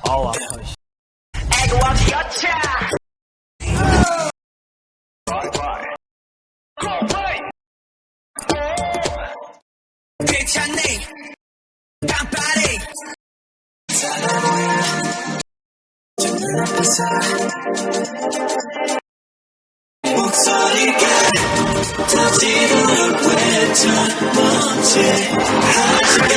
아우 아파 씨. 괜찮네 깜빡이 정말 아파서 목소리가 터지도록 외쳐 뭔지 아직은